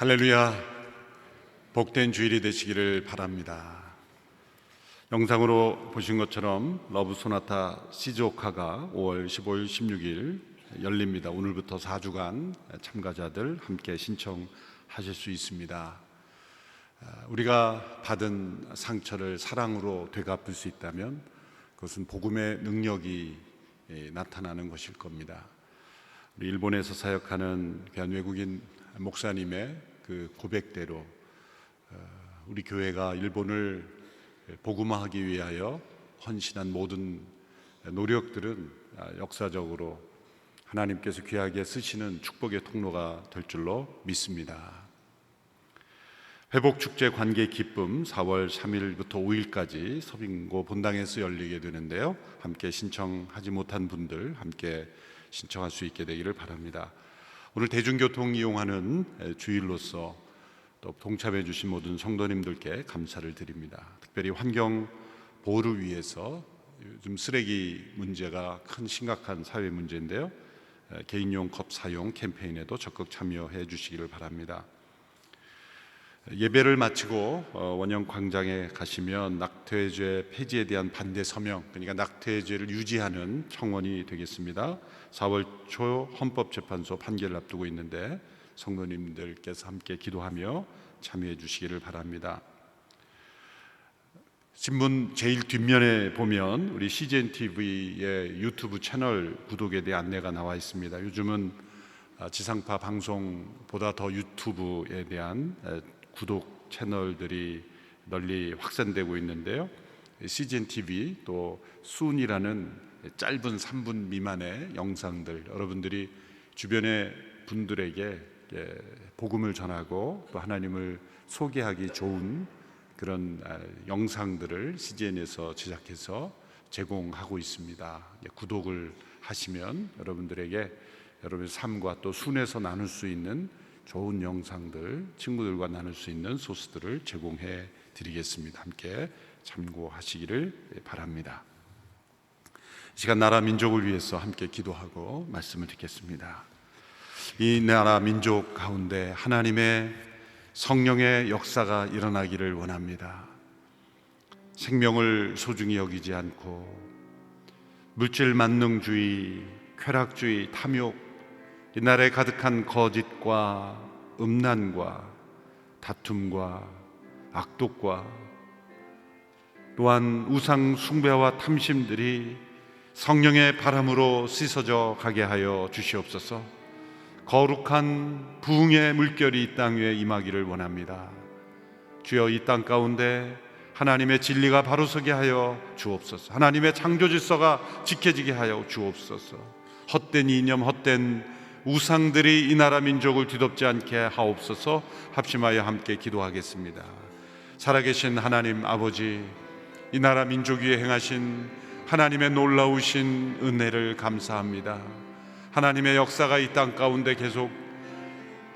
할렐루야, 복된 주일이 되시기를 바랍니다. 영상으로 보신 것처럼 러브 소나타 시즈오카가 5월 15일, 16일 열립니다. 오늘부터 4주간 참가자들 함께 신청하실 수 있습니다. 우리가 받은 상처를 사랑으로 되갚을 수 있다면 그것은 복음의 능력이 나타나는 것일 겁니다. 우리 일본에서 사역하는 귀한 외국인 목사님의 그 고백대로 우리 교회가 일본을 복음화하기 위하여 헌신한 모든 노력들은 역사적으로 하나님께서 귀하게 쓰시는 축복의 통로가 될 줄로 믿습니다. 회복축제 관계 기쁨 4월 3일부터 5일까지 서빙고 본당에서 열리게 되는데요, 함께 신청하지 못한 분들 함께 신청할 수 있게 되기를 바랍니다. 오늘 대중교통 이용하는 주일로서 또 동참해 주신 모든 성도님들께 감사를 드립니다. 특별히 환경 보호를 위해서 요즘 쓰레기 문제가 큰 심각한 사회 문제인데요, 개인용 컵 사용 캠페인에도 적극 참여해 주시기를 바랍니다. 예배를 마치고 원형 광장에 가시면 낙태죄 폐지에 대한 반대 서명, 그러니까 낙태죄를 유지하는 청원이 되겠습니다. 4월 초 헌법재판소 판결을 앞두고 있는데 성도님들께서 함께 기도하며 참여해 주시기를 바랍니다. 신문 제일 뒷면에 보면 우리 CGN TV의 유튜브 채널 구독에 대한 안내가 나와 있습니다. 요즘은 지상파 방송보다 더 유튜브에 대한 구독 채널들이 널리 확산되고 있는데요, CGN TV 또 순이라는 짧은 3분 미만의 영상들, 여러분들이 주변의 분들에게 복음을 전하고 또 하나님을 소개하기 좋은 그런 영상들을 CGN에서 제작해서 제공하고 있습니다. 구독을 하시면 여러분들에게 여러분의 삶과 또 순에서 나눌 수 있는 좋은 영상들, 친구들과 나눌 수 있는 소스들을 제공해 드리겠습니다. 함께 참고하시기를 바랍니다. 이 시간 나라 민족을 위해서 함께 기도하고 말씀을 듣겠습니다. 이 나라 민족 가운데 하나님의 성령의 역사가 일어나기를 원합니다. 생명을 소중히 여기지 않고 물질 만능주의, 쾌락주의, 탐욕, 이 나라에 가득한 거짓과 음란과 다툼과 악독과 또한 우상 숭배와 탐심들이 성령의 바람으로 씻어져 가게 하여 주시옵소서. 거룩한 부흥의 물결이 이 땅 위에 임하기를 원합니다. 주여, 이 땅 가운데 하나님의 진리가 바로 서게 하여 주옵소서. 하나님의 창조 질서가 지켜지게 하여 주옵소서. 헛된 이념, 헛된 우상들이 이 나라 민족을 뒤덮지 않게 하옵소서. 합심하여 함께 기도하겠습니다. 살아계신 하나님 아버지, 이 나라 민족 위에 행하신 하나님의 놀라우신 은혜를 감사합니다. 하나님의 역사가 이 땅 가운데 계속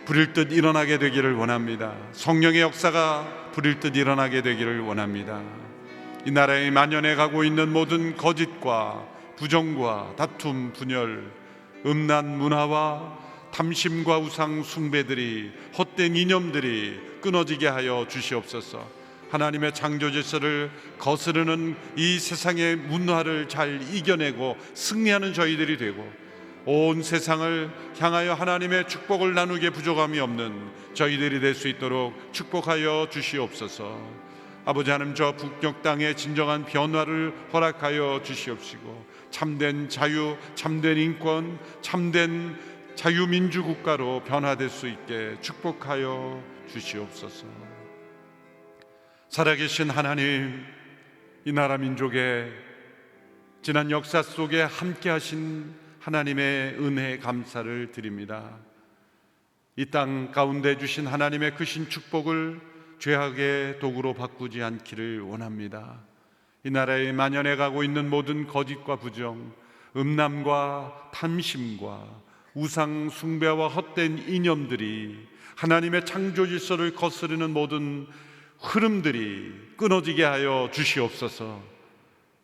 부릴 듯 일어나게 되기를 원합니다. 성령의 역사가 부릴 듯 일어나게 되기를 원합니다. 이 나라에 만연해 가고 있는 모든 거짓과 부정과 다툼, 분열, 음란 문화와 탐심과 우상 숭배들이, 헛된 이념들이 끊어지게 하여 주시옵소서. 하나님의 창조 질서를 거스르는 이 세상의 문화를 잘 이겨내고 승리하는 저희들이 되고, 온 세상을 향하여 하나님의 축복을 나누기에 부족함이 없는 저희들이 될 수 있도록 축복하여 주시옵소서. 아버지 하나님, 저 북녘 땅에 진정한 변화를 허락하여 주시옵시고, 참된 자유, 참된 인권, 참된 자유민주국가로 변화될 수 있게 축복하여 주시옵소서. 살아계신 하나님, 이 나라 민족의 지난 역사 속에 함께 하신 하나님의 은혜에 감사를 드립니다. 이 땅 가운데 주신 하나님의 크신 축복을 죄악의 도구로 바꾸지 않기를 원합니다. 이 나라에 만연해 가고 있는 모든 거짓과 부정, 음란과 탐심과 우상 숭배와 헛된 이념들이, 하나님의 창조 질서를 거스르는 모든 흐름들이 끊어지게 하여 주시옵소서.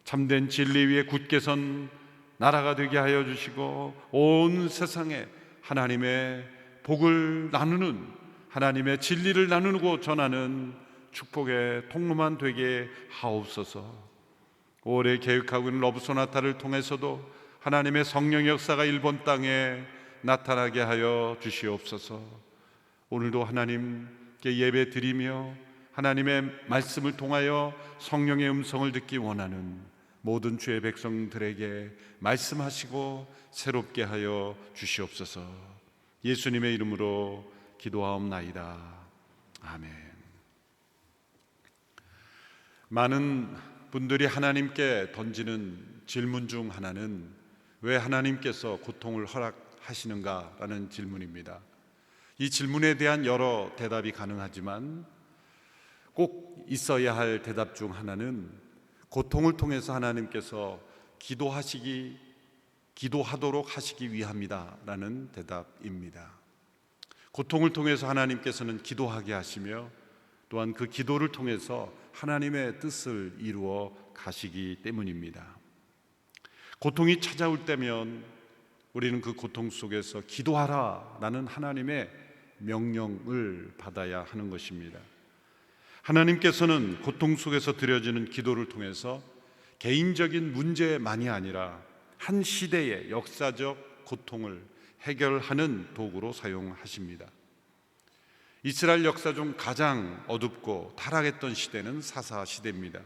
참된 진리 위에 굳게 선 나라가 되게 하여 주시고, 온 세상에 하나님의 복을 나누는 하나님의 진리를 나누고 전하는 축복의 통로만 되게 하옵소서. 올해 계획하고 있는 러브소나타를 통해서도 하나님의 성령 역사가 일본 땅에 나타나게 하여 주시옵소서. 오늘도 하나님께 예배 드리며 하나님의 말씀을 통하여 성령의 음성을 듣기 원하는 모든 주의 백성들에게 말씀하시고 새롭게 하여 주시옵소서. 예수님의 이름으로 기도하옵나이다. 아멘. 많은 분들이 하나님께 던지는 질문 중 하나는 왜 하나님께서 고통을 허락하시는가라는 질문입니다. 이 질문에 대한 여러 대답이 가능하지만 꼭 있어야 할 대답 중 하나는 고통을 통해서 하나님께서 기도하도록 하시기 위함이다라는 대답입니다. 고통을 통해서 하나님께서는 기도하게 하시며 또한 그 기도를 통해서 하나님의 뜻을 이루어 가시기 때문입니다. 고통이 찾아올 때면 우리는 그 고통 속에서 기도하라라는 하나님의 명령을 받아야 하는 것입니다. 하나님께서는 고통 속에서 드려지는 기도를 통해서 개인적인 문제만이 아니라 한 시대의 역사적 고통을 해결하는 도구로 사용하십니다. 이스라엘 역사 중 가장 어둡고 타락했던 시대는 사사시대입니다.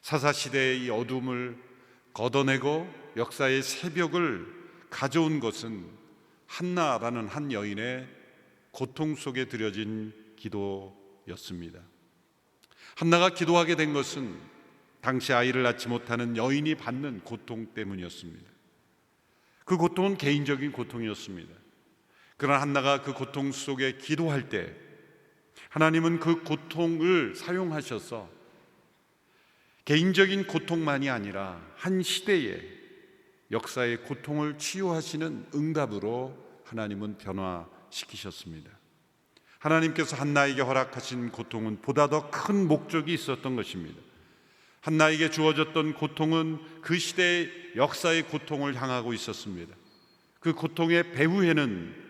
사사시대의 이 어둠을 걷어내고 역사의 새벽을 가져온 것은 한나라는 한 여인의 고통 속에 드려진 기도였습니다. 한나가 기도하게 된 것은 당시 아이를 낳지 못하는 여인이 받는 고통 때문이었습니다. 그 고통은 개인적인 고통이었습니다. 그러나 한나가 그 고통 속에 기도할 때 하나님은 그 고통을 사용하셔서 개인적인 고통만이 아니라 한 시대의 역사의 고통을 치유하시는 응답으로 하나님은 변화시키셨습니다. 하나님께서 한나에게 허락하신 고통은 보다 더 큰 목적이 있었던 것입니다. 한나에게 주어졌던 고통은 그 시대의 역사의 고통을 향하고 있었습니다. 그 고통의 배후에는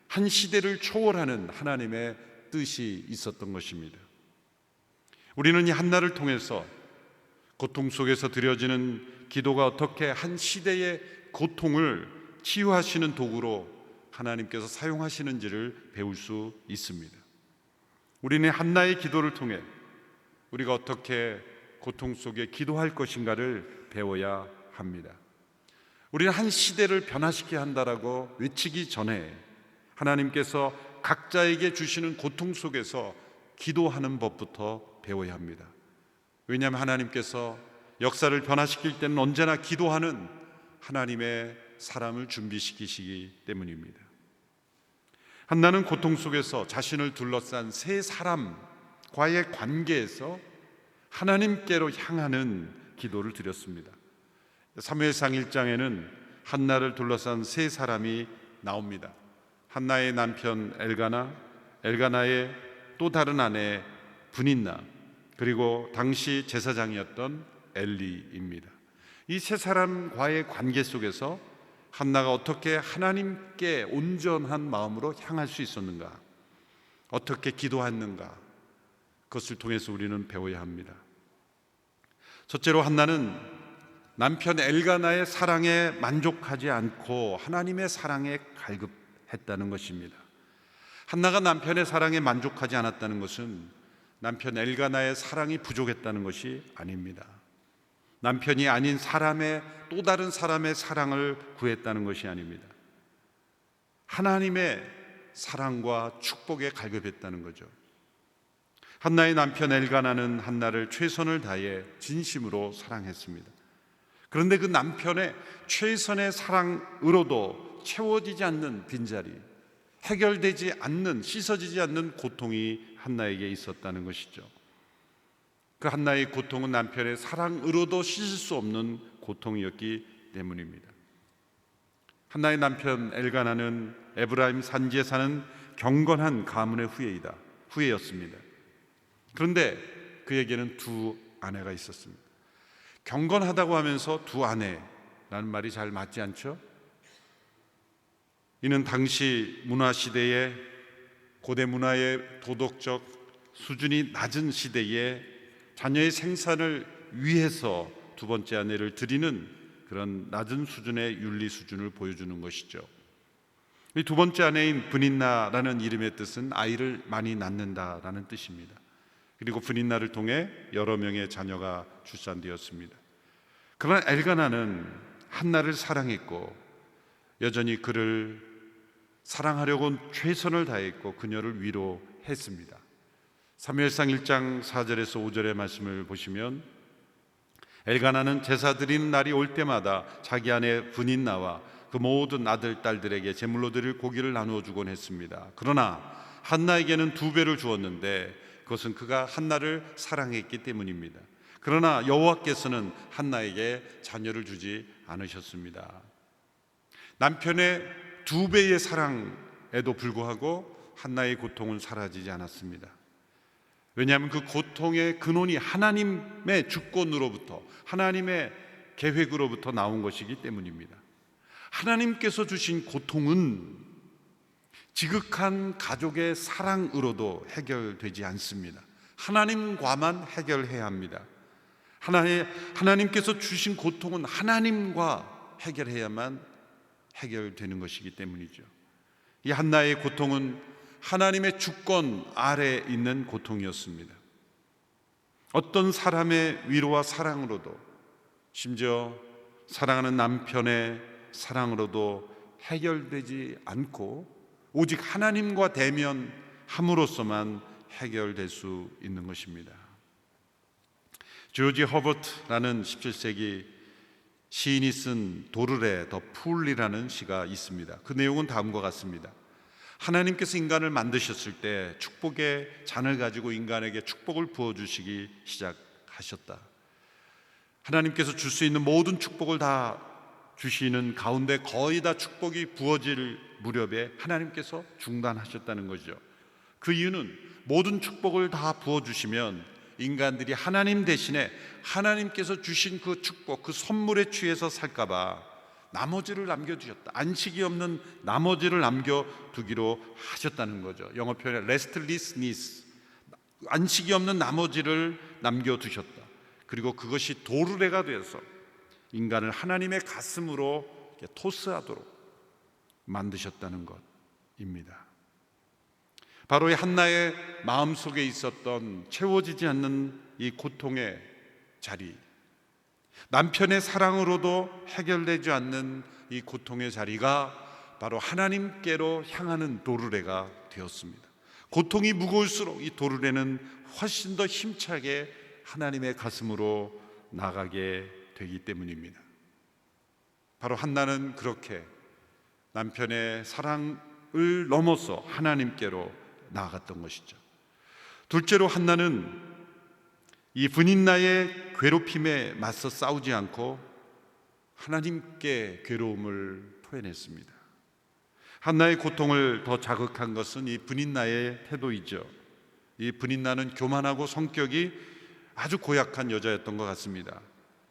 한 시대를 초월하는 하나님의 뜻이 있었던 것입니다. 우리는 이 한나를 통해서 고통 속에서 드려지는 기도가 어떻게 한 시대의 고통을 치유하시는 도구로 하나님께서 사용하시는지를 배울 수 있습니다. 우리는 한나의 기도를 통해 우리가 어떻게 고통 속에 기도할 것인가를 배워야 합니다. 우리는 한 시대를 변화시켜야 한다라고 외치기 전에 하나님께서 각자에게 주시는 고통 속에서 기도하는 법부터 배워야 합니다. 왜냐하면 하나님께서 역사를 변화시킬 때는 언제나 기도하는 하나님의 사람을 준비시키시기 때문입니다. 한나는 고통 속에서 자신을 둘러싼 세 사람과의 관계에서 하나님께로 향하는 기도를 드렸습니다. 사무엘상 1장에는 한나를 둘러싼 세 사람이 나옵니다. 한나의 남편 엘가나, 엘가나의 또 다른 아내 브닌나, 그리고 당시 제사장이었던 엘리입니다. 이 세 사람과의 관계 속에서 한나가 어떻게 하나님께 온전한 마음으로 향할 수 있었는가, 어떻게 기도했는가, 그것을 통해서 우리는 배워야 합니다. 첫째로 한나는 남편 엘가나의 사랑에 만족하지 않고 하나님의 사랑에 갈급했다는 것입니다. 한나가 남편의 사랑에 만족하지 않았다는 것은 남편 엘가나의 사랑이 부족했다는 것이 아닙니다. 남편이 아닌 사람의 또 다른 사람의 사랑을 구했다는 것이 아닙니다. 하나님의 사랑과 축복에 갈급했다는 거죠. 한나의 남편 엘가나는 한나를 최선을 다해 진심으로 사랑했습니다. 그런데 그 남편의 최선의 사랑으로도 채워지지 않는 빈자리, 해결되지 않는, 씻어지지 않는 고통이 한나에게 있었다는 것이죠. 그 한나의 고통은 남편의 사랑으로도 씻을 수 없는 고통이었기 때문입니다. 한나의 남편 엘가나는 에브라임 산지에 사는 경건한 가문의 후예였습니다. 그런데 그에게는 두 아내가 있었습니다. 경건하다고 하면서 두 아내라는 말이 잘 맞지 않죠? 이는 당시 문화시대에 고대 문화의 도덕적 수준이 낮은 시대에 자녀의 생산을 위해서 두 번째 아내를 드리는 그런 낮은 수준의 윤리 수준을 보여주는 것이죠. 이 두 번째 아내인 브닌나라는 이름의 뜻은 아이를 많이 낳는다라는 뜻입니다. 그리고 브닌나를 통해 여러 명의 자녀가 출산되었습니다. 그러나 엘가나는 한나를 사랑했고 여전히 그를 사랑하려고 최선을 다했고 그녀를 위로했습니다. 사무엘상 1장 4절에서 5절의 말씀을 보시면 엘가나는 제사 드리는 날이 올 때마다 자기 아내 브닌나와 그 모든 아들, 딸들에게 제물로 드릴 고기를 나누어 주곤 했습니다. 그러나 한나에게는 2배를 주었는데 그것은 그가 한나를 사랑했기 때문입니다. 그러나 여호와께서는 한나에게 자녀를 주지 않으셨습니다. 남편의 2배의 사랑에도 불구하고 한나의 고통은 사라지지 않았습니다. 왜냐하면 그 고통의 근원이 하나님의 주권으로부터, 하나님의 계획으로부터 나온 것이기 때문입니다. 하나님께서 주신 고통은 지극한 가족의 사랑으로도 해결되지 않습니다. 하나님과만 해결해야 합니다. 하나님께서 주신 고통은 하나님과 해결해야만 해결되는 것이기 때문이죠. 이 한나의 고통은 하나님의 주권 아래에 있는 고통이었습니다. 어떤 사람의 위로와 사랑으로도, 심지어 사랑하는 남편의 사랑으로도 해결되지 않고 오직 하나님과 대면함으로써만 해결될 수 있는 것입니다. 조지 허버트라는 17세기 시인이 쓴 도르레 더 풀이라는 시가 있습니다. 그 내용은 다음과 같습니다. 하나님께서 인간을 만드셨을 때 축복의 잔을 가지고 인간에게 축복을 부어주시기 시작하셨다. 하나님께서 줄 수 있는 모든 축복을 다 주시는 가운데 거의 다 축복이 부어질 무렵에 하나님께서 중단하셨다는 거죠. 그 이유는 모든 축복을 다 부어주시면 인간들이 하나님 대신에 하나님께서 주신 그 축복, 그 선물에 취해서 살까봐 나머지를 남겨두셨다. 안식이 없는 나머지를 남겨두기로 하셨다는 거죠. 영어 표현에 restlessness, 안식이 없는 나머지를 남겨두셨다. 그리고 그것이 도르래가 되어서 인간을 하나님의 가슴으로 토스하도록 만드셨다는 것입니다. 바로 이 한나의 마음속에 있었던 채워지지 않는 이 고통의 자리, 남편의 사랑으로도 해결되지 않는 이 고통의 자리가 바로 하나님께로 향하는 도르래가 되었습니다. 고통이 무거울수록 이 도르래는 훨씬 더 힘차게 하나님의 가슴으로 나가게 되기 때문입니다. 바로 한나는 그렇게 남편의 사랑을 넘어서 하나님께로 나아갔던 것이죠. 둘째로 한나는 이 브닌나의 괴롭힘에 맞서 싸우지 않고 하나님께 괴로움을 토해냈습니다. 한나의 고통을 더 자극한 것은 이 브닌나의 태도이죠. 이 브닌나는 교만하고 성격이 아주 고약한 여자였던 것 같습니다.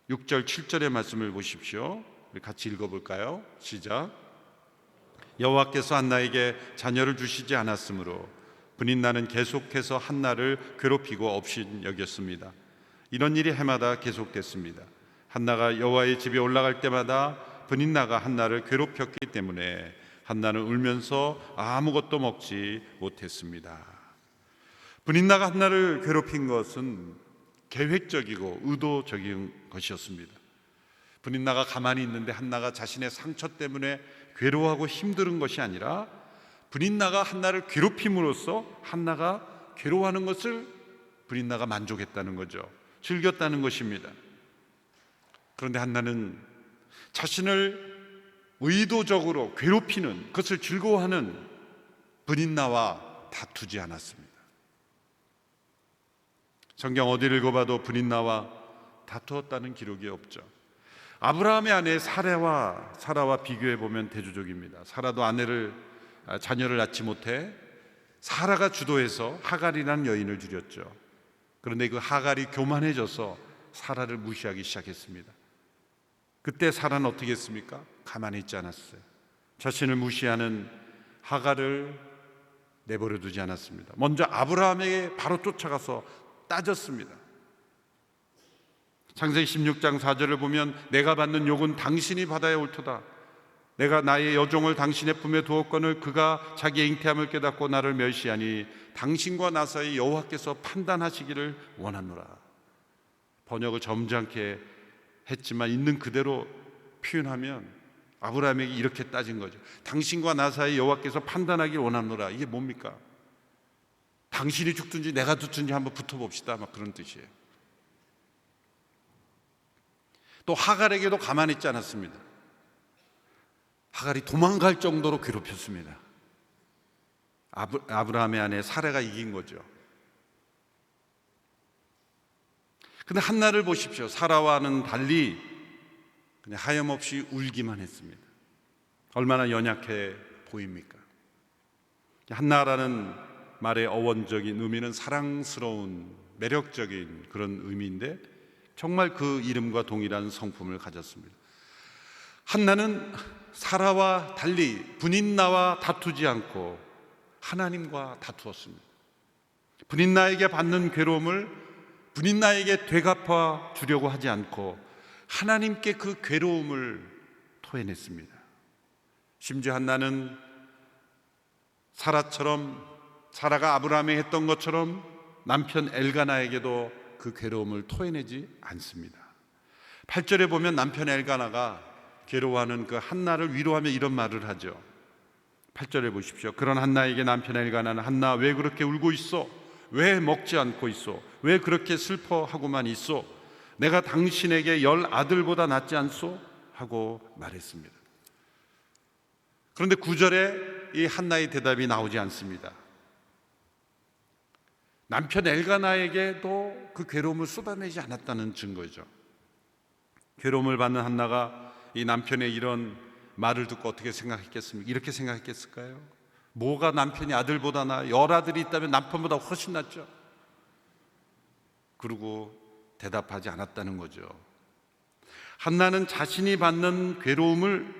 6절 7절의 말씀을 보십시오. 우리 같이 읽어볼까요? 시작. 여호와께서 한나에게 자녀를 주시지 않았으므로 브닌나는 계속해서 한나를 괴롭히고 업신여겼습니다. 이런 일이 해마다 계속됐습니다. 한나가 여호와의 집에 올라갈 때마다 브닌나가 한나를 괴롭혔기 때문에 한나는 울면서 아무것도 먹지 못했습니다. 브닌나가 한나를 괴롭힌 것은 계획적이고 의도적인 것이었습니다. 브닌나가 가만히 있는데 한나가 자신의 상처 때문에 괴로워하고 힘든 것이 아니라 브닌나가 한나를 괴롭힘으로써 한나가 괴로워하는 것을 브닌나가 만족했다는 거죠. 즐겼다는 것입니다. 그런데 한나는 자신을 의도적으로 괴롭히는, 그것을 즐거워하는 브닌나와 다투지 않았습니다. 성경 어디를 읽어봐도 브닌나와 다투었다는 기록이 없죠. 아브라함의 아내 사라와 비교해 보면 대조적입니다. 사라도 자녀를 낳지 못해 사라가 주도해서 하갈이라는 여인을 들였죠. 그런데 그 하갈이 교만해져서 사라를 무시하기 시작했습니다. 그때 사라는 어떻게 했습니까? 가만히 있지 않았어요. 자신을 무시하는 하갈을 내버려 두지 않았습니다. 먼저 아브라함에게 바로 쫓아가서 따졌습니다. 창세기 16장 4절을 보면 내가 받는 욕은 당신이 받아야 옳도다. 내가 나의 여종을 당신의 품에 두었거늘 그가 자기의 잉태함을 깨닫고 나를 멸시하니 당신과 나 사이 여호와께서 판단하시기를 원하노라. 번역을 점잖게 했지만 있는 그대로 표현하면 아브라함에게 이렇게 따진 거죠. 당신과 나 사이 여호와께서 판단하기를 원하노라. 이게 뭡니까? 당신이 죽든지 내가 죽든지 한번 붙어봅시다, 막 그런 뜻이에요. 또 하갈에게도 가만히 있지 않았습니다. 하갈이 도망갈 정도로 괴롭혔습니다. 아브라함의 아내 사라가 이긴 거죠. 근데 한나를 보십시오. 사라와는 달리 그냥 하염없이 울기만 했습니다. 얼마나 연약해 보입니까? 한나라는 말의 어원적인 의미는 사랑스러운, 매력적인 그런 의미인데 정말 그 이름과 동일한 성품을 가졌습니다. 한나는 사라와 달리 분인나와 다투지 않고 하나님과 다투었습니다. 분인나에게 받는 괴로움을 분인나에게 되갚아 주려고 하지 않고 하나님께 그 괴로움을 토해냈습니다. 심지어 한나는 사라가 아브라함이 했던 것처럼 남편 엘가나에게도 그 괴로움을 토해내지 않습니다. 8절에 보면 남편 엘가나가 괴로워하는 그 한나를 위로하며 이런 말을 하죠. 8절에 보십시오. 그런 한나에게 남편 엘가나는 한나 왜 그렇게 울고 있어? 왜 먹지 않고 있어? 왜 그렇게 슬퍼하고만 있어? 내가 당신에게 10 아들보다 낫지 않소? 하고 말했습니다. 그런데 9절에 이 한나의 대답이 나오지 않습니다. 남편 엘가나에게도 그 괴로움을 쏟아내지 않았다는 증거죠. 괴로움을 받는 한나가 이 남편의 이런 말을 듣고 어떻게 생각했겠습니까? 이렇게 생각했겠을까요? 뭐가 남편이 아들보다 나? 10 아들이 있다면 남편보다 훨씬 낫죠. 그리고 대답하지 않았다는 거죠. 한나는 자신이 받는 괴로움을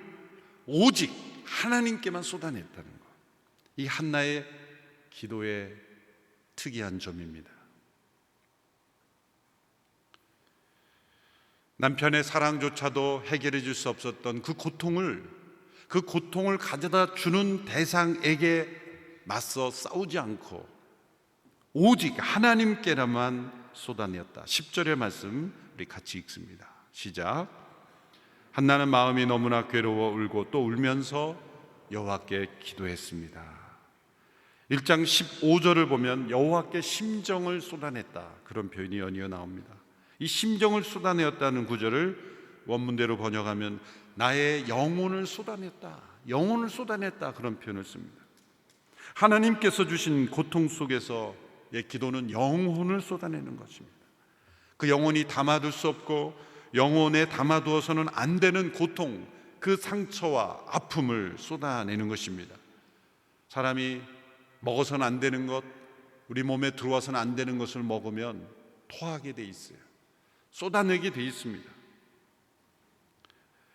오직 하나님께만 쏟아냈다는 것. 이 한나의 기도의 특이한 점입니다. 남편의 사랑조차도 해결해 줄 수 없었던 그 고통을 가져다 주는 대상에게 맞서 싸우지 않고 오직 하나님께라만 쏟아내었다. 10절의 말씀 우리 같이 읽습니다. 시작. 한나는 마음이 너무나 괴로워 울고 또 울면서 여호와께 기도했습니다. 1장 15절을 보면 여호와께 심정을 쏟아냈다, 그런 표현이 연이어 나옵니다. 이 심정을 쏟아내었다는 구절을 원문대로 번역하면 나의 영혼을 쏟아냈다, 영혼을 쏟아냈다, 그런 표현을 씁니다. 하나님께서 주신 고통 속에서의 기도는 영혼을 쏟아내는 것입니다. 그 영혼이 담아둘 수 없고 영혼에 담아두어서는 안 되는 고통, 그 상처와 아픔을 쏟아내는 것입니다. 사람이 먹어서는 안 되는 것, 우리 몸에 들어와서는 안 되는 것을 먹으면 토하게 돼 있어요. 쏟아내게 돼 있습니다.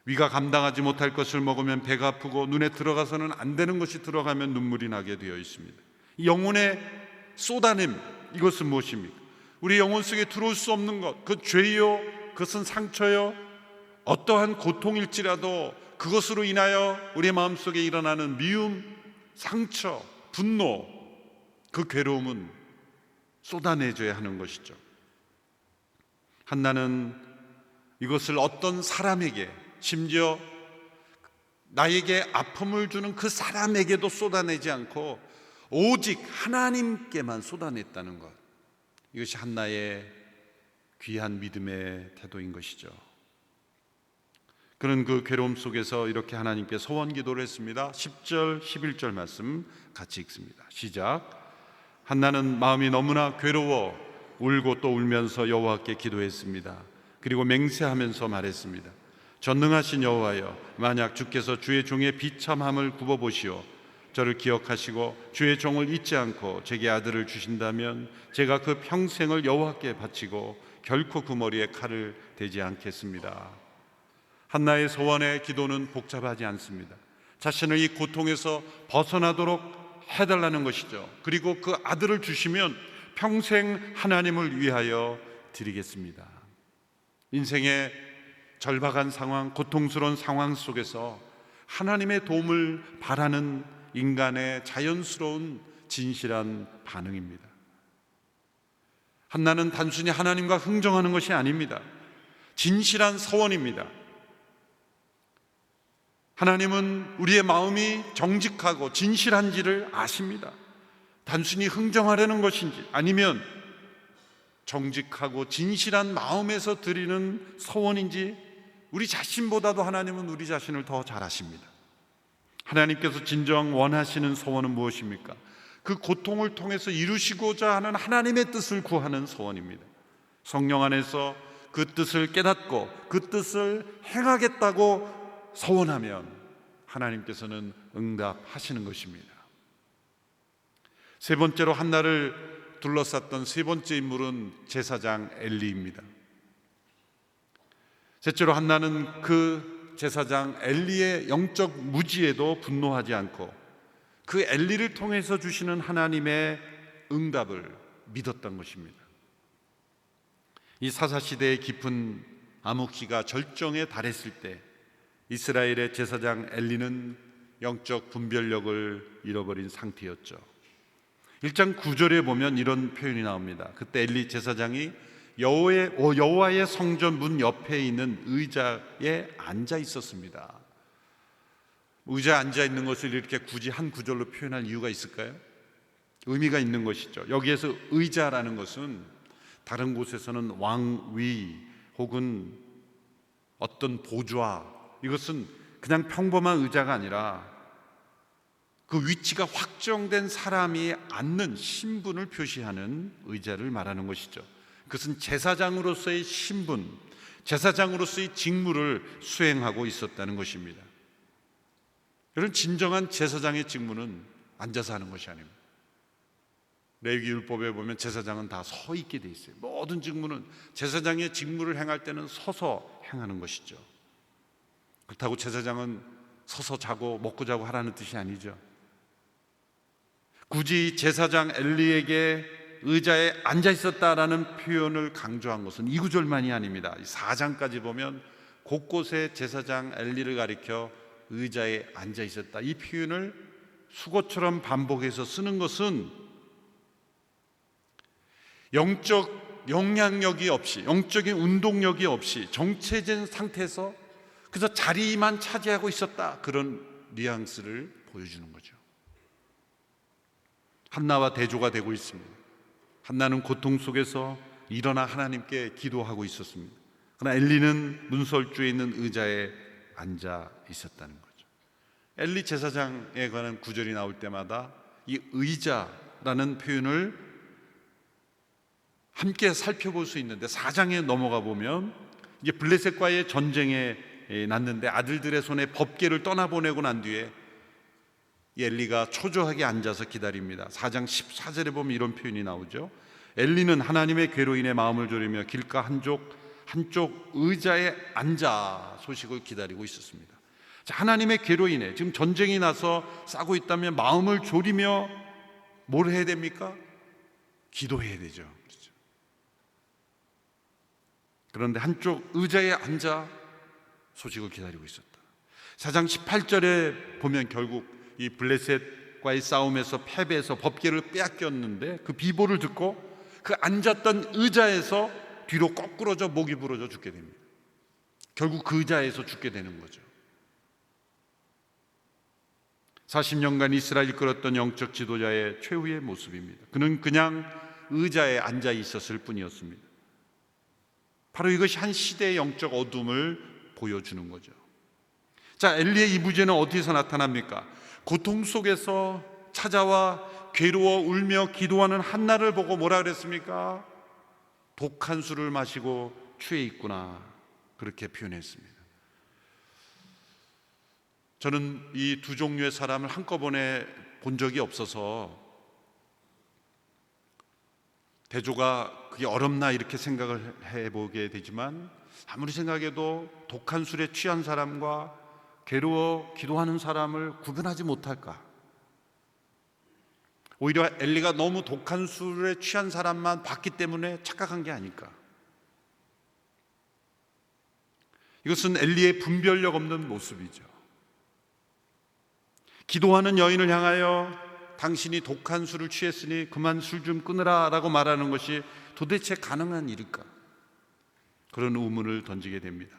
위가 감당하지 못할 것을 먹으면 배가 아프고 눈에 들어가서는 안 되는 것이 들어가면 눈물이 나게 되어 있습니다. 이 영혼의 쏟아냄, 이것은 무엇입니까? 우리 영혼 속에 들어올 수 없는 것, 그 죄요, 그것은 상처요, 어떠한 고통일지라도 그것으로 인하여 우리 마음속에 일어나는 미움, 상처, 분노, 그 괴로움은 쏟아내줘야 하는 것이죠. 한나는 이것을 어떤 사람에게, 심지어 나에게 아픔을 주는 그 사람에게도 쏟아내지 않고 오직 하나님께만 쏟아냈다는 것, 이것이 한나의 귀한 믿음의 태도인 것이죠. 그런 그 괴로움 속에서 이렇게 하나님께 소원 기도를 했습니다. 10절 11절 말씀 같이 읽습니다. 시작. 한나는 마음이 너무나 괴로워 울고 또 울면서 여호와께 기도했습니다. 그리고 맹세하면서 말했습니다. 전능하신 여호와여, 만약 주께서 주의 종의 비참함을 굽어보시오 저를 기억하시고 주의 종을 잊지 않고 제게 아들을 주신다면 제가 그 평생을 여호와께 바치고 결코 그 머리에 칼을 대지 않겠습니다. 한나의 소원의 기도는 복잡하지 않습니다. 자신을 이 고통에서 벗어나도록 해달라는 것이죠. 그리고 그 아들을 주시면 평생 하나님을 위하여 드리겠습니다. 인생의 절박한 상황, 고통스러운 상황 속에서 하나님의 도움을 바라는 인간의 자연스러운 진실한 반응입니다. 한나는 단순히 하나님과 흥정하는 것이 아닙니다. 진실한 서원입니다. 하나님은 우리의 마음이 정직하고 진실한지를 아십니다. 단순히 흥정하려는 것인지 아니면 정직하고 진실한 마음에서 드리는 서원인지 우리 자신보다도 하나님은 우리 자신을 더 잘 아십니다. 하나님께서 진정 원하시는 서원은 무엇입니까? 그 고통을 통해서 이루시고자 하는 하나님의 뜻을 구하는 서원입니다. 성령 안에서 그 뜻을 깨닫고 그 뜻을 행하겠다고 서원하면 하나님께서는 응답하시는 것입니다. 세 번째로 한나를 둘러쌌던 세 번째 인물은 제사장 엘리입니다. 셋째로 한나는 그 제사장 엘리의 영적 무지에도 분노하지 않고 그 엘리를 통해서 주시는 하나님의 응답을 믿었던 것입니다. 이 사사시대의 깊은 암흑기가 절정에 달했을 때 이스라엘의 제사장 엘리는 영적 분별력을 잃어버린 상태였죠. 1장 9절에 보면 이런 표현이 나옵니다. 그때 엘리 제사장이 여호와의 성전 문 옆에 있는 의자에 앉아 있었습니다. 의자에 앉아 있는 것을 이렇게 굳이 한 구절로 표현할 이유가 있을까요? 의미가 있는 것이죠. 여기에서 의자라는 것은 다른 곳에서는 왕위 혹은 어떤 보좌, 이것은 그냥 평범한 의자가 아니라 그 위치가 확정된 사람이 앉는 신분을 표시하는 의자를 말하는 것이죠. 그것은 제사장으로서의 신분, 제사장으로서의 직무를 수행하고 있었다는 것입니다. 여러분, 진정한 제사장의 직무는 앉아서 하는 것이 아닙니다. 레위기 율법에 보면 제사장은 다 서 있게 돼 있어요. 모든 직무는 제사장의 직무를 행할 때는 서서 행하는 것이죠. 그렇다고 제사장은 서서 자고 먹고 자고 하라는 뜻이 아니죠. 굳이 제사장 엘리에게 의자에 앉아 있었다라는 표현을 강조한 것은 이 구절만이 아닙니다. 4장까지 보면 곳곳에 제사장 엘리를 가리켜 의자에 앉아 있었다, 이 표현을 수고처럼 반복해서 쓰는 것은 영적 영향력이 없이, 영적인 운동력이 없이 정체된 상태에서 그래서 자리만 차지하고 있었다, 그런 뉘앙스를 보여주는 거죠. 한나와 대조가 되고 있습니다. 한나는 고통 속에서 일어나 하나님께 기도하고 있었습니다. 그러나 엘리는 문설주에 있는 의자에 앉아 있었다는 거죠. 엘리 제사장에 관한 구절이 나올 때마다 이 의자라는 표현을 함께 살펴볼 수 있는데 4장에 넘어가 보면 이제 블레셋과의 전쟁에 났는데 아들들의 손에 법궤를 떠나보내고 난 뒤에 엘리가 초조하게 앉아서 기다립니다. 4장 14절에 보면 이런 표현이 나오죠. 엘리는 하나님의 괴로 인해 마음을 졸이며 길가 한쪽 의자에 앉아 소식을 기다리고 있었습니다. 자, 하나님의 괴로 인해 지금 전쟁이 나서 싸고 있다면 마음을 졸이며 뭘 해야 됩니까? 기도해야 되죠. 그렇죠? 그런데 한쪽 의자에 앉아 소식을 기다리고 있었다. 4장 18절에 보면 결국 이 블레셋과의 싸움에서 패배해서 법궤를 빼앗겼는데 그 비보를 듣고 그 앉았던 의자에서 뒤로 거꾸러져 목이 부러져 죽게 됩니다. 결국 그 의자에서 죽게 되는 거죠. 40년간 이스라엘 이끌었던 영적 지도자의 최후의 모습입니다. 그는 그냥 의자에 앉아 있었을 뿐이었습니다. 바로 이것이 한 시대의 영적 어둠을 보여주는 거죠. 자, 엘리의 이 무죄는 어디서 나타납니까? 고통 속에서 찾아와 괴로워 울며 기도하는 한나를 보고 뭐라 그랬습니까? 독한 술을 마시고 취해 있구나, 그렇게 표현했습니다. 저는 이 두 종류의 사람을 한꺼번에 본 적이 없어서 대조가 그게 어렵나 이렇게 생각을 해보게 되지만, 아무리 생각해도 독한 술에 취한 사람과 괴로워 기도하는 사람을 구분하지 못할까? 오히려 엘리가 너무 독한 술에 취한 사람만 봤기 때문에 착각한 게 아닐까. 이것은 엘리의 분별력 없는 모습이죠. 기도하는 여인을 향하여 당신이 독한 술을 취했으니 그만 술 좀 끊으라 라고 말하는 것이 도대체 가능한 일일까? 그런 의문을 던지게 됩니다.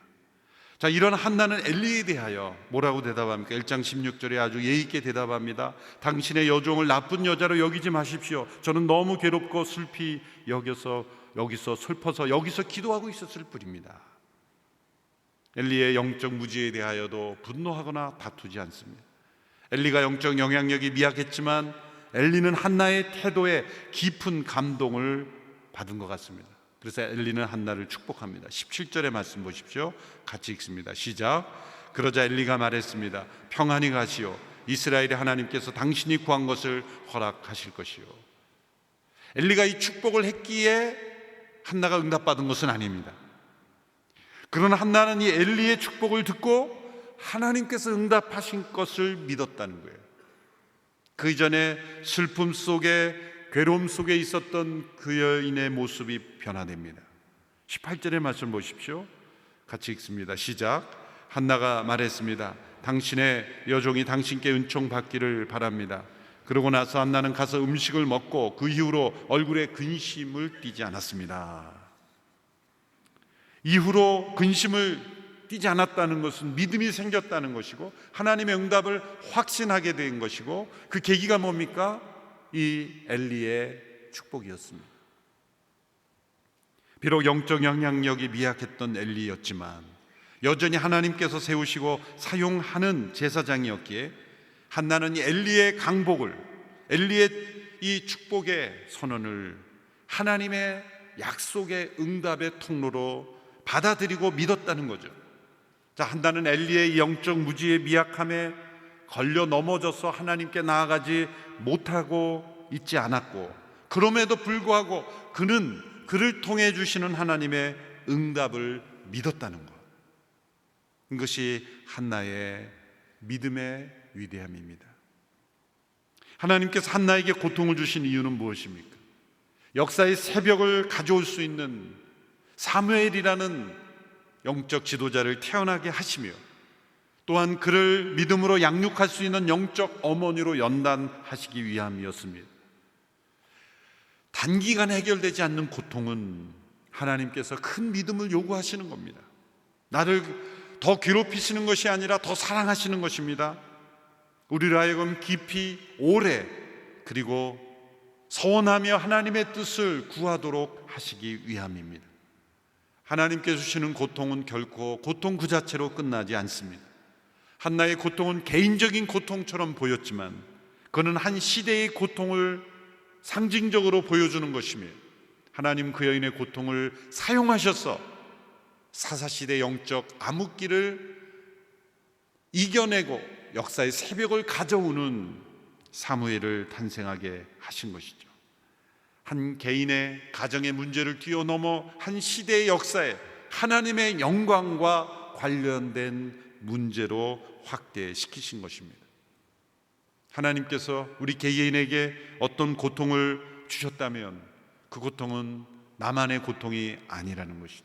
자, 이런 한나는 엘리에 대하여 뭐라고 대답합니까? 1장 16절에 아주 예의 있게 대답합니다. 당신의 여종을 나쁜 여자로 여기지 마십시오. 저는 너무 괴롭고 슬피 여기서 슬퍼서 여기서 기도하고 있었을 뿐입니다. 엘리의 영적 무지에 대하여도 분노하거나 다투지 않습니다. 엘리가 영적 영향력이 미약했지만 엘리는 한나의 태도에 깊은 감동을 받은 것 같습니다. 그래서 엘리는 한나를 축복합니다. 17절의 말씀 보십시오. 같이 읽습니다. 시작. 그러자 엘리가 말했습니다. 평안히 가시오. 이스라엘의 하나님께서 당신이 구한 것을 허락하실 것이요. 엘리가 이 축복을 했기에 한나가 응답받은 것은 아닙니다. 그러나 한나는 이 엘리의 축복을 듣고 하나님께서 응답하신 것을 믿었다는 거예요. 그 이전에 슬픔 속에, 괴로움 속에 있었던 그 여인의 모습이 변화됩니다. 18절의 말씀 보십시오. 같이 읽습니다. 시작. 한나가 말했습니다. 당신의 여종이 당신께 은총 받기를 바랍니다. 그러고 나서 한나는 가서 음식을 먹고 그 이후로 얼굴에 근심을 띠지 않았습니다. 이후로 근심을 띠지 않았다는 것은 믿음이 생겼다는 것이고 하나님의 응답을 확신하게 된 것이고, 그 계기가 뭡니까? 이 엘리의 축복이었습니다. 비록 영적 영향력이 미약했던 엘리였지만 여전히 하나님께서 세우시고 사용하는 제사장이었기에 한나는 이 엘리의 강복을, 엘리의 이 축복의 선언을 하나님의 약속의 응답의 통로로 받아들이고 믿었다는 거죠. 자, 한나는 엘리의 영적 무지의 미약함에 걸려 넘어져서 하나님께 나아가지 못하고 있지 않았고, 그럼에도 불구하고 그는 그를 통해 주시는 하나님의 응답을 믿었다는 것. 이것이 한나의 믿음의 위대함입니다. 하나님께서 한나에게 고통을 주신 이유는 무엇입니까? 역사의 새벽을 가져올 수 있는 사무엘이라는 영적 지도자를 태어나게 하시며 또한 그를 믿음으로 양육할 수 있는 영적 어머니로 연단하시기 위함이었습니다. 단기간에 해결되지 않는 고통은 하나님께서 큰 믿음을 요구하시는 겁니다. 나를 더 괴롭히시는 것이 아니라 더 사랑하시는 것입니다. 우리를 하여금 깊이 오래 그리고 서원하며 하나님의 뜻을 구하도록 하시기 위함입니다. 하나님께서 주시는 고통은 결코 고통 그 자체로 끝나지 않습니다. 한나의 고통은 개인적인 고통처럼 보였지만 그는 한 시대의 고통을 상징적으로 보여주는 것이며 하나님 그 여인의 고통을 사용하셔서 사사시대 영적 암흑기를 이겨내고 역사의 새벽을 가져오는 사무엘을 탄생하게 하신 것이죠. 한 개인의 가정의 문제를 뛰어넘어 한 시대의 역사에 하나님의 영광과 관련된 문제로 확대시키신 것입니다. 하나님께서 우리 개인에게 어떤 고통을 주셨다면 그 고통은 나만의 고통이 아니라는 것이죠.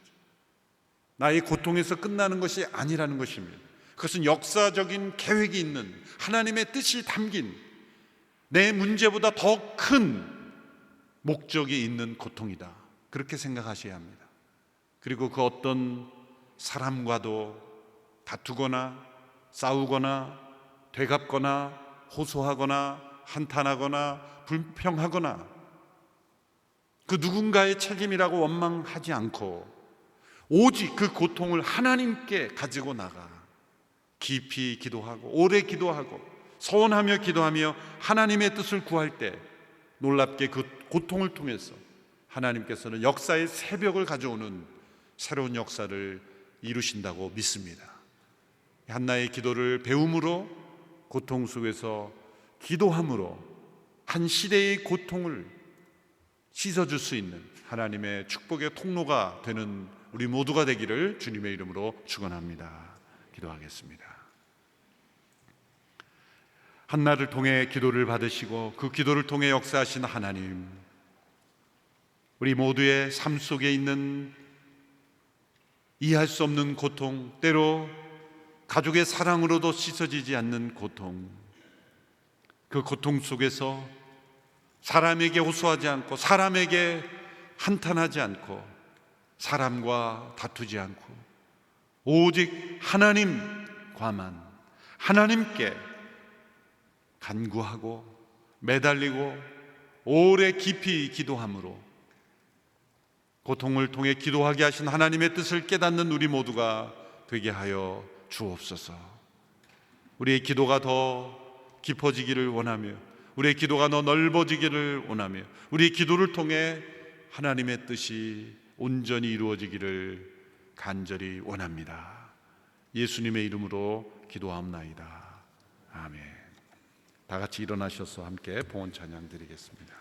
나의 고통에서 끝나는 것이 아니라는 것입니다. 그것은 역사적인 계획이 있는 하나님의 뜻이 담긴 내 문제보다 더 큰 목적이 있는 고통이다. 그렇게 생각하셔야 합니다. 그리고 그 어떤 사람과도 다투거나 싸우거나 되갚거나 호소하거나 한탄하거나 불평하거나 그 누군가의 책임이라고 원망하지 않고 오직 그 고통을 하나님께 가지고 나가 깊이 기도하고 오래 기도하고 서원하며 기도하며 하나님의 뜻을 구할 때 놀랍게 그 고통을 통해서 하나님께서는 역사의 새벽을 가져오는 새로운 역사를 이루신다고 믿습니다. 한나의 기도를 배움으로 고통 속에서 기도함으로 한 시대의 고통을 씻어줄 수 있는 하나님의 축복의 통로가 되는 우리 모두가 되기를 주님의 이름으로 축원합니다. 기도하겠습니다. 한나를 통해 기도를 받으시고 그 기도를 통해 역사하신 하나님, 우리 모두의 삶 속에 있는 이해할 수 없는 고통, 때로 가족의 사랑으로도 씻어지지 않는 고통, 그 고통 속에서 사람에게 호소하지 않고 사람에게 한탄하지 않고 사람과 다투지 않고 오직 하나님과만, 하나님께 간구하고 매달리고 오래 깊이 기도함으로 고통을 통해 기도하게 하신 하나님의 뜻을 깨닫는 우리 모두가 되게 하여 주옵소서. 우리의 기도가 더 깊어지기를 원하며 우리의 기도가 더 넓어지기를 원하며 우리의 기도를 통해 하나님의 뜻이 온전히 이루어지기를 간절히 원합니다. 예수님의 이름으로 기도하옵나이다. 아멘. 다 같이 일어나셔서 함께 봉헌 찬양 드리겠습니다.